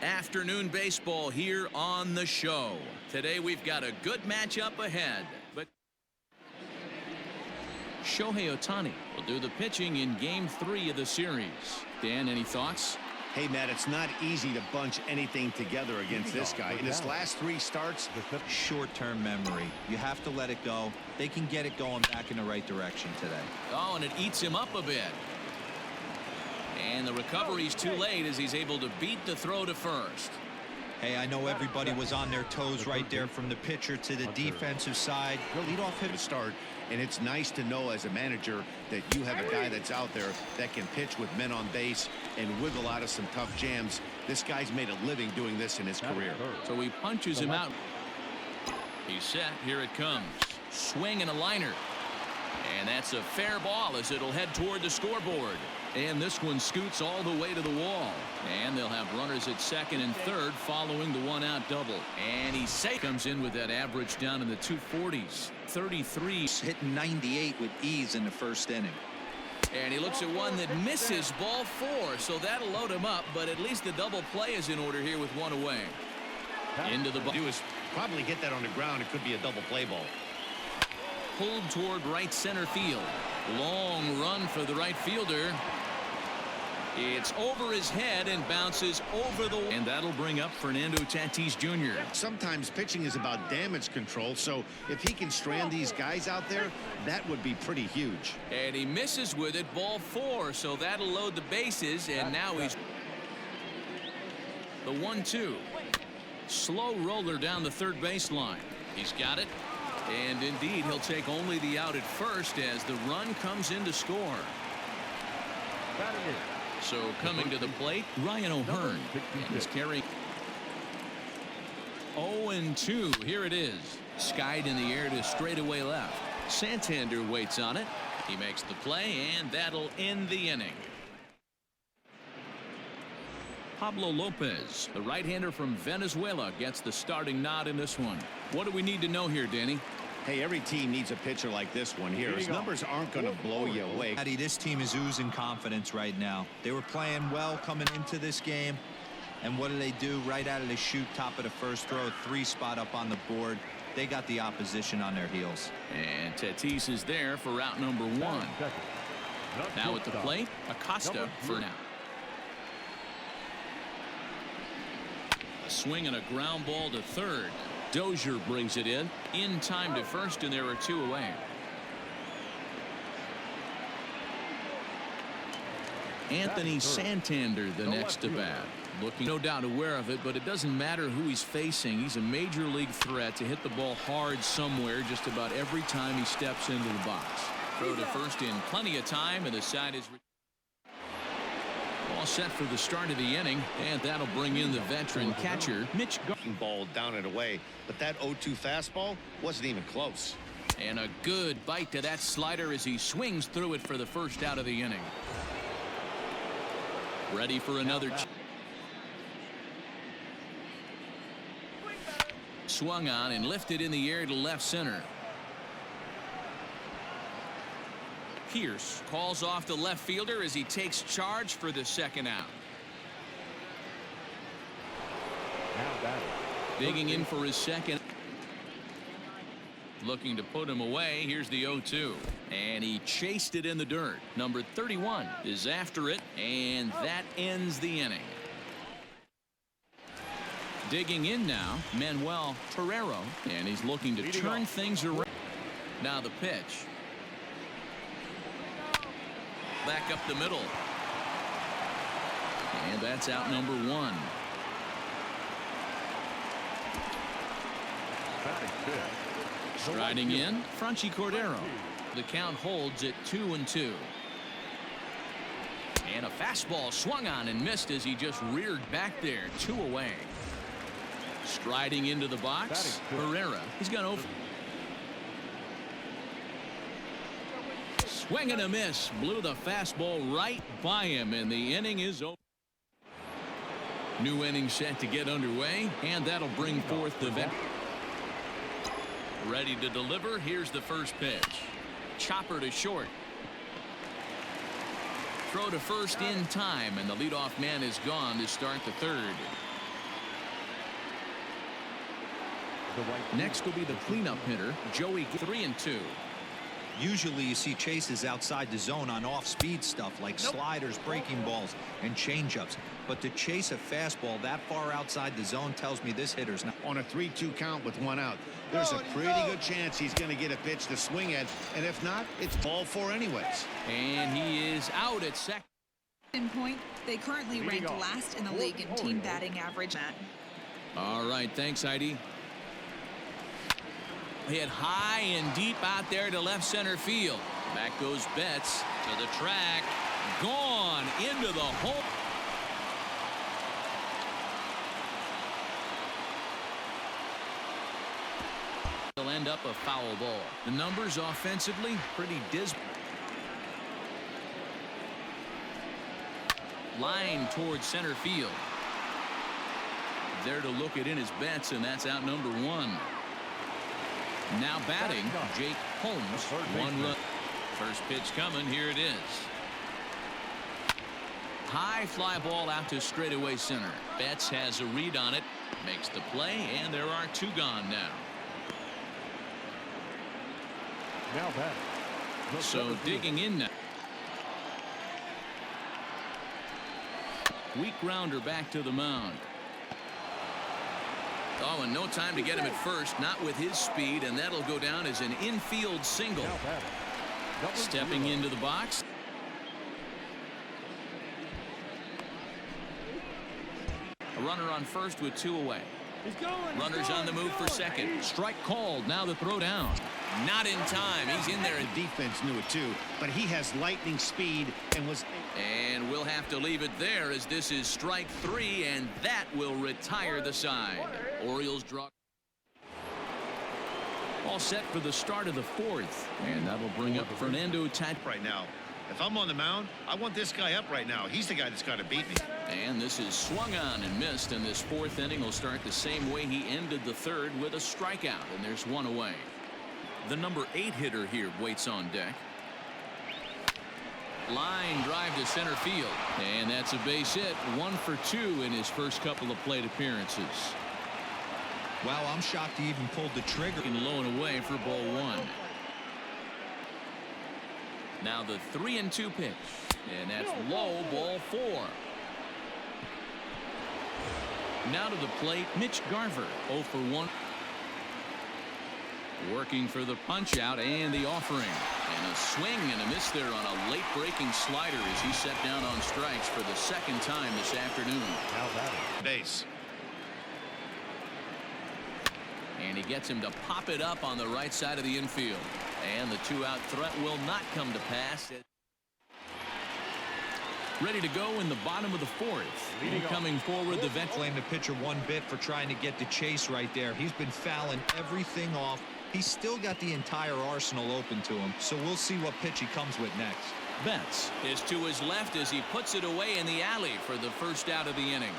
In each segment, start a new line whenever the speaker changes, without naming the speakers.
Afternoon baseball here on the show. Today we've got a good matchup ahead. But Shohei Ohtani will do the pitching in Game 3 of the series. Dan, any thoughts?
Hey, Matt, it's not easy to bunch anything together against this guy. In his last 3 starts,
short-term memory. You have to let it go. They can get it going back in the right direction today.
Oh, and it eats him up a bit. And the recovery's too late as he's able to beat the throw to first.
Hey, I know everybody was on their toes right there from the pitcher to the defensive side. Leadoff hit
to start, and it's nice to know as a manager that you have a guy that's out there that can pitch with men on base and wiggle out of some tough jams. This guy's made a living doing this in his career.
So he punches him out. He's set. Here it comes. Swing and a liner. And that's a fair ball as it'll head toward the scoreboard. And this one scoots all the way to the wall. And they'll have runners at second and third following the one-out double. And he comes in with that average down in the 240s. 33.
Hitting 98 with ease in the first inning.
And he looks at one that misses, ball 4. So that'll load him up. But at least the double play is in order here with one away. Into the ball.
Do is probably get that on the ground. It could be a double play ball.
Pulled toward right center field. Long run for the right fielder. It's over his head and bounces over the wall. And that'll bring up Fernando Tatis Jr.
Sometimes pitching is about damage control, so if he can strand these guys out there, that would be pretty huge.
And he misses with it, ball 4, so that'll load the bases, and now he's the 1-2. Slow roller down the third baseline. He's got it. And indeed, he'll take only the out at first as the run comes in to score. So coming to the plate, Ryan O'Hearn. And he's carrying 0-2. Here it is. Skied in the air to straightaway left. Santander waits on it. He makes the play, and that'll end the inning. Pablo Lopez, the right-hander from Venezuela, gets the starting nod in this one. What do we need to know here, Danny?
Hey, every team needs a pitcher like this one here. His numbers aren't going to blow you away.
Eddie, this team is oozing confidence right now. They were playing well coming into this game. And what do? Right out of the chute, top of the first throw, 3 spot up on the board. They got the opposition on their heels.
And Tatis is there for route number 1. Now at the plate, Acosta for now. A swing and a ground ball to third. Dozier brings it in time to first, and there are 2 away. Anthony Santander the next to bat. Looking no doubt aware of it, but it doesn't matter who he's facing. He's a major league threat to hit the ball hard somewhere just about every time he steps into the box. Throw to first in plenty of time, and the side is all set for the start of the inning, and that'll bring in the veteran catcher, Mitch.
Ball down and away, but that 0-2 fastball wasn't even close.
And a good bite to that slider as he swings through it for the first out of the inning. Ready for another. Swung on and lifted in the air to left center. Pierce calls off the left fielder as he takes charge for the second out. Digging in for his second. Looking to put him away. Here's the 0-2. And he chased it in the dirt. Number 31 is after it, and that ends the inning. Digging in now, Manuel Torrero, and he's looking to turn things around. Now the pitch. Back up the middle. And that's out number 1. Striding in, Franchy Cordero. The count holds at 2-2. And a fastball swung on and missed as he just reared back there. 2 away. Striding into the box, Herrera. He's gone over. Swing and a miss. Blew the fastball right by him, and the inning is over. New inning set to get underway, and that'll bring forth the vet. Ready to deliver. Here's the first pitch. Chopper to short. Throw to first in time, and the leadoff man is gone to start the third. Next will be the cleanup hitter, Joey. 3-2.
Usually you see chases outside the zone on off-speed stuff like sliders, breaking balls, and changeups. But to chase a fastball that far outside the zone tells me this hitter's not.
On a 3-2 count with one out, there's a pretty good chance he's going to get a pitch to swing at, and if not, it's ball 4 anyways.
And he is out at second.
In point, they currently rank last in the league in team batting average.
All right, thanks, Heidi. Hit high and deep out there to left center field. Back goes Betts to the track. Gone into the hole. He'll end up a foul ball. The numbers offensively pretty dismal. Line towards center field. There to look it in his Betts, and that's out number 1. Now batting, Jake Holmes. 1 run. First pitch coming. Here it is. High fly ball out to straightaway center. Betts has a read on it. Makes the play, and there are 2 gone now. So digging in now. Weak grounder back to the mound. Oh, and no time to get him at first, not with his speed, and that'll go down as an infield single. Stepping into the box. A runner on first with 2 away. Runners on the move for second. Strike called. Now the throw down. Not in time. He's in there.
The defense knew it too, but he has lightning speed and was.
And we'll have to leave it there as this is strike 3, and that will retire the side. Orioles draw. All set for the start of the 4th, and that'll bring up Fernando Tatis.
Right now, if I'm on the mound, I want this guy up right now. He's the guy that's got to beat me.
And this is swung on and missed, and this 4th inning will start the same way he ended the 3rd with a strikeout, and there's 1 away. The number 8 hitter here waits on deck. Line drive to center field, and that's a base hit. 1 for 2 in his first couple of plate appearances.
Wow, I'm shocked he even pulled the trigger.
And low and away for ball 1. Now the 3-2 pitch, and that's low, ball 4. Now to the plate, Mitch Garver, 0 for 1. Working for the punch out and the offering, and a swing and a miss there on a late breaking slider as he set down on strikes for the 2nd time this afternoon.
Base.
And he gets him to pop it up on the right side of the infield, and the 2-out threat will not come to pass. Ready to go in the bottom of the 4th. Coming forward, the vet.
Blame the pitcher one bit for trying to get the chase right there. He's been fouling everything off. He's still got the entire arsenal open to him, so we'll see what pitch he comes with next.
Betts is to his left as he puts it away in the alley for the 1st out of the inning.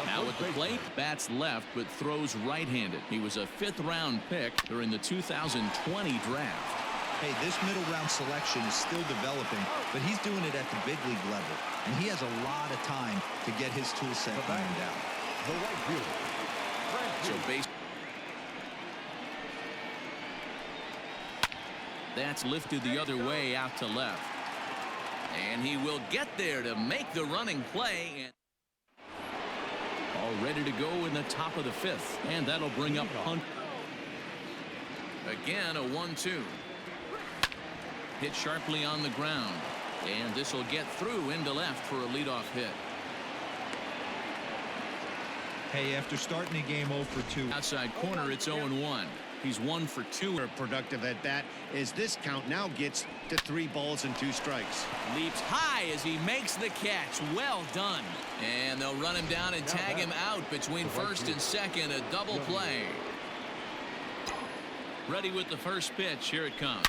Now at the plate, bats left but throws right-handed. He was a 5th-round pick during the 2020 draft.
Hey, this middle round selection is still developing, but he's doing it at the big league level, and he has a lot of time to get his tool set ironed out.
So base. That's lifted the other way out to left, and he will get there to make the running play. And all ready to go in the top of the 5th, and that'll bring up Hunt. Again, a 1-2. Hit sharply on the ground, and this will get through into left for a leadoff hit.
Hey, after starting the game 0 for 2.
Outside corner, it's 0-1. He's 1 for 2.
Productive at bat as this count now gets to 3 balls and 2 strikes.
Leaps high as he makes the catch. Well done. And they'll run him down and tag him out between 1st and 2nd. A double play. Ready with the first pitch. Here it comes.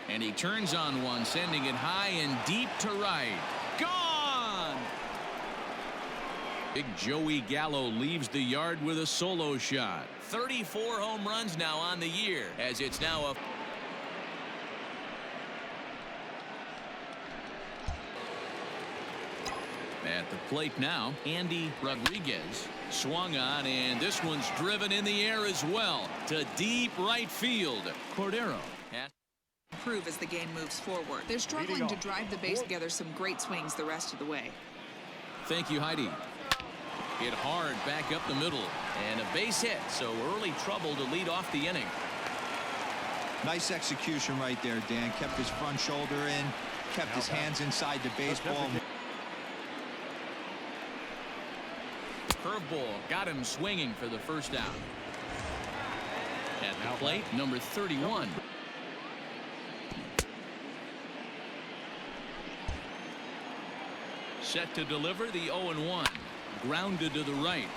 And he turns on one, sending it high and deep to right. Gone! Big Joey Gallo leaves the yard with a solo shot. 34 home runs now on the year, as it's now a At the plate now, Andy Rodriguez swung on, and this one's driven in the air as well to deep right field. Cordero has
Improve as the game moves forward. They're struggling to drive the base together some great swings the rest of the way.
Thank you, Heidi. Hit hard back up the middle, and a base hit, so early trouble to lead off the inning.
Nice execution right there, Dan. Kept his front shoulder in, kept his hands inside the baseball.
Curveball got him swinging for the first out. At the plate, number 31. Set to deliver the 0-1. Grounded to the right.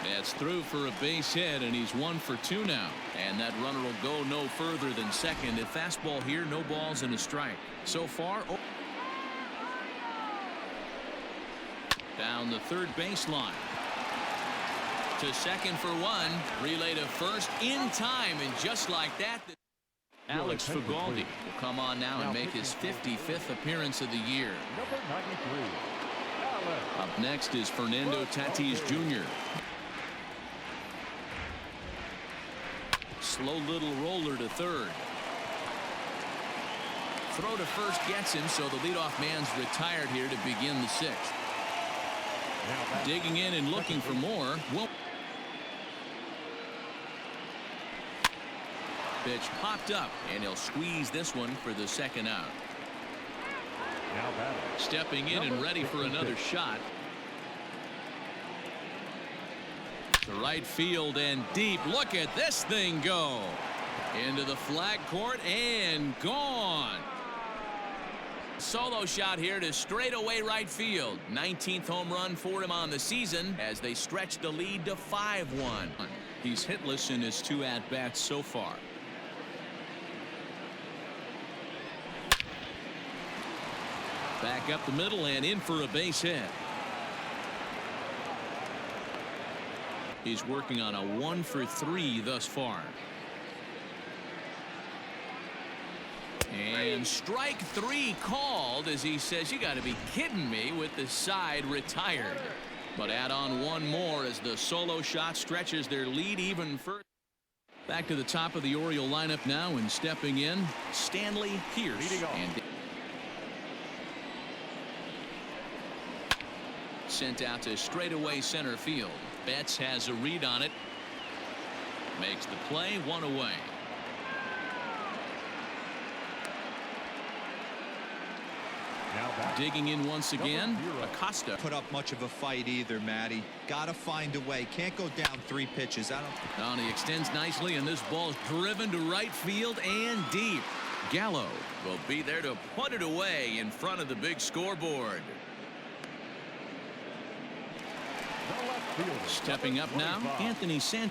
That's through for a base hit, and he's 1 for 2 now. And that runner will go no further than second. A fastball here, no balls and a strike. So far, down the third baseline. To second for 1. Relay to first in time, and just like that, Alex Fagaldi will come on now and make his 55th appearance of the year.
Number 93.
Up next is Fernando Tatis Jr. Slow little roller to third. Throw to first gets him, so the leadoff man's retired here to begin the 6th. Digging in and looking for more. Pitch popped up, and he'll squeeze this one for the second out. Stepping in and ready for another shot. To right field and deep. Look at this thing go. Into the flag court and gone. Solo shot here to straightaway right field. 19th home run for him on the season as they stretch the lead to 5-1. He's hitless in his 2 at-bats so far. Back up the middle and in for a base hit. He's working on a 1 for 3 thus far. And strike 3 called as he says, "You got to be kidding me," with the side retired. But add on 1 more as the solo shot stretches their lead even further. Back to the top of the Oriole lineup now, and stepping in, Stanley Pierce. And sent out to straightaway center field. Betts has a read on it. Makes the play, 1 away. Digging in once again, Acosta.
Put up much of a fight either, Matty. Gotta find a way. Can't go down 3 pitches.
Down, he extends nicely, and this ball's driven to right field and deep. Gallo will be there to put it away in front of the big scoreboard. Stepping up now, Anthony Sant.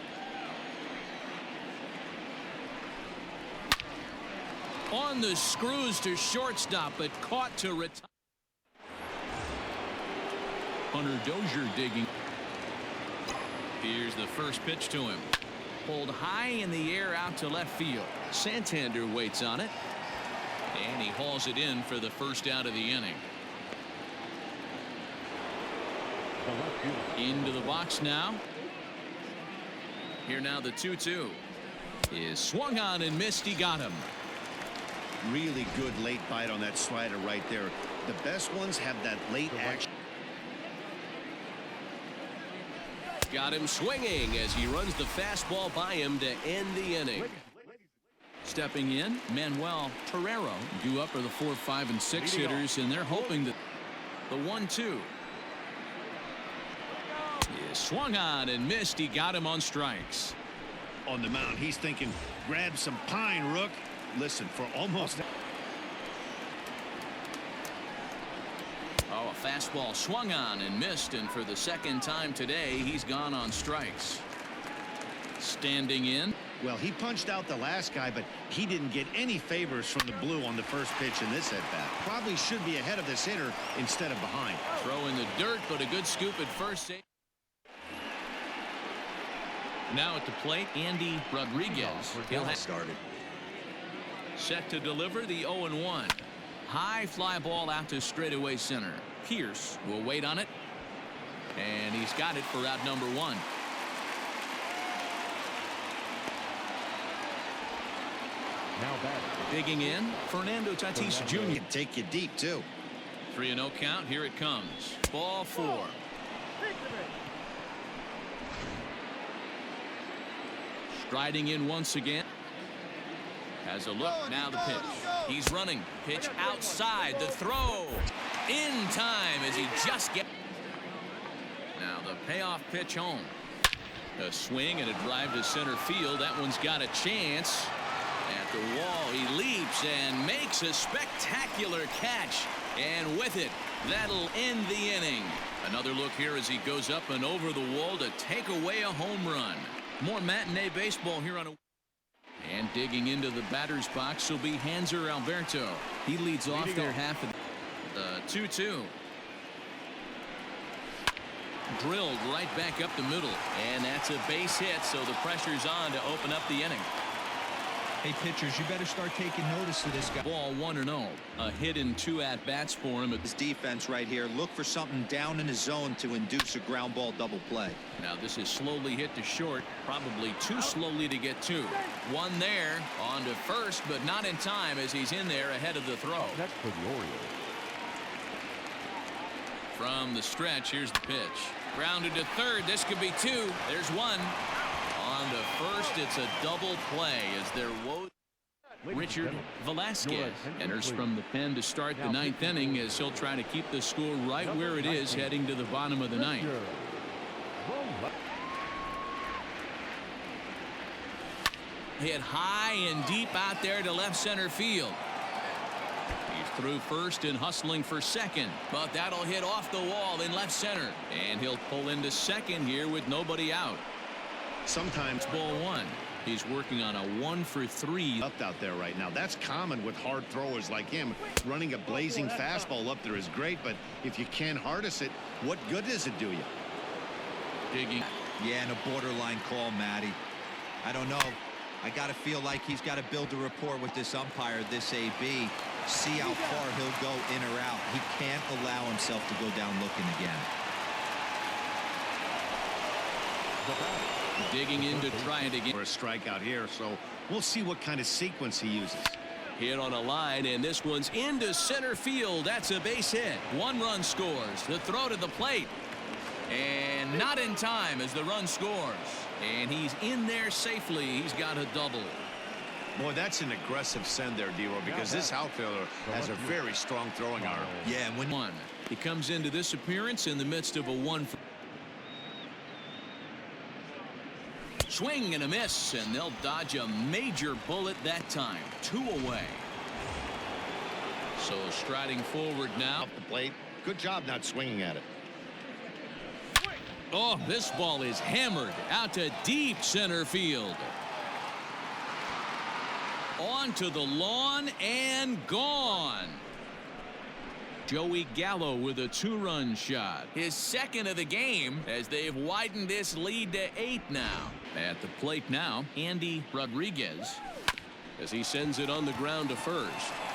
On the screws to shortstop, but caught to retire. Hunter Dozier digging. Here's the first pitch to him. Pulled high in the air out to left field. Santander waits on it, and he hauls it in for the first out of the inning. Into the box now. Here now the 2-2 is swung on and missed. He got him.
Really good late bite on that slider right there. The best ones have that late action.
Got him swinging as he runs the fastball by him to end the inning. Stepping in, Manuel Torrero due up are the 4, 5, and 6 hitters, and they're hoping that the 1-2 is swung on and missed. He got him on strikes.
On the mound, he's thinking, grab some pine, Rook. Listen, for almost.
Oh, a fastball swung on and missed, and for the second time today, he's gone on strikes. Standing in.
Well, he punched out the last guy, but he didn't get any favors from the blue on the first pitch in this at-bat. Probably should be ahead of this hitter instead of behind.
Throw in the dirt, but a good scoop at first. Now at the plate, Andy Rodriguez. He'll have started. Set to deliver the 0-1. High fly ball out to straightaway center. Pierce will wait on it. And he's got it for out number 1.
Now back.
Digging in, Fernando Tatis Jr.
Can take you deep, too.
3-0 count. Here it comes. Ball 4. Striding in once again. Has a look. Now the pitch. He's running. Pitch outside. The throw. In time as he just gets. Now the payoff pitch home. A swing and a drive to center field. That one's got a chance. At the wall, he leaps and makes a spectacular catch. And with it, that'll end the inning. Another look here as he goes up and over the wall to take away a home run. More matinee baseball here on a... And digging into the batter's box will be Hanser Alberto. He leads off their half of the 2-2. Drilled right back up the middle. And that's a base hit, so the pressure's on to open up the inning.
Hey, pitchers, you better start taking notice of this guy.
Ball 1-0. A hit in 2 at-bats for him.
His defense right here. Look for something down in his zone to induce a ground ball double play.
Now this is slowly hit to short. Probably too slowly to get to. One there. On to first, but not in time as he's in there ahead of the throw.
Next for the Orioles.
From the stretch, here's the pitch. Grounded to third. This could be 2. There's 1. On to first, it's a double play as they're Richard Velasquez enters from the pen to start the 9th inning as he'll try to keep the score right where it is heading to the bottom of the 9th. Hit high and deep out there to left center field. He's through first and hustling for second, but that'll hit off the wall in left center, and he'll pull into second here with nobody out.
Sometimes
ball 1. He's working on a 1-for-3
up out there right now. That's common with hard throwers like him. Running a blazing fastball up there is great, but if you can't harness it, what good does it do you?
Digging.
Yeah, and a borderline call, Matty. I don't know. I got to feel like he's got to build a rapport with this umpire, this AB. See how far he'll go in or out. He can't allow himself to go down looking again.
Digging in to try it again.
For a strikeout here, so we'll see what kind of sequence he uses.
Hit on a line, and this one's into center field. That's a base hit. 1 run scores. The throw to the plate. And not in time as the run scores. And he's in there safely. He's got a double.
Boy, that's an aggressive send there, D-Roy, because this outfielder has a very strong throwing arm.
Yeah, and when
he comes into this appearance in the midst of a 1. Swing and a miss, and they'll dodge a major bullet that time. 2 away. So striding forward now.
Off the plate. Good job not swinging at it.
Oh, this ball is hammered out to deep center field. Onto the lawn and gone. Joey Gallo with a 2-run shot. His second of the game as they've widened this lead to 8 now. At the plate now, Andy Rodriguez as he sends it on the ground to first.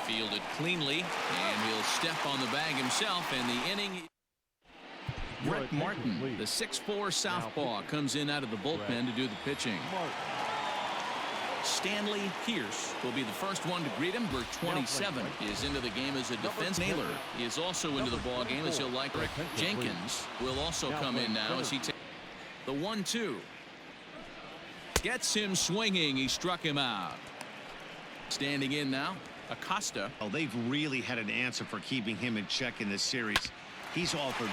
Fielded cleanly, and he'll step on the bag himself, and the inning. Brett Martin, the 6'4 southpaw, comes in out of the bullpen to do the pitching. Stanley Pierce will be the first one to greet him. Number 27 is into the game as a defense. Naylor is also into the ball game as he'll like Rick. Jenkins will also come in now as he takes the 1-2. Gets him swinging. He struck him out. Standing in now, Acosta.
Oh, they've really had an answer for keeping him in check in this series. He's offered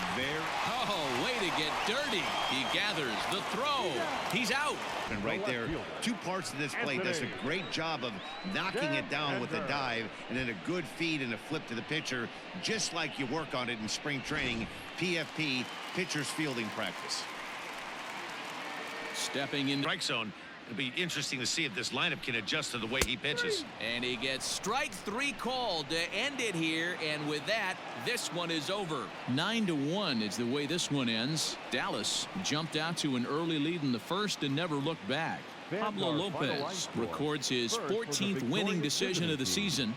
Oh, way to get dirty. He gathers the throw. He's out.
And right there, 2 parts of this plate. Does a great job of knocking it down with a dive and then a good feed and a flip to the pitcher, just like you work on it in spring training. PFP, pitcher's fielding practice.
Stepping in
Strike zone. It'll be interesting to see if this lineup can adjust to the way he pitches.
And he gets strike 3 called to end it here. And with that, this one is over. 9-1 is the way this one ends. Dallas jumped out to an early lead in the first and never looked back. Pablo Lopez records his 14th winning decision of the season.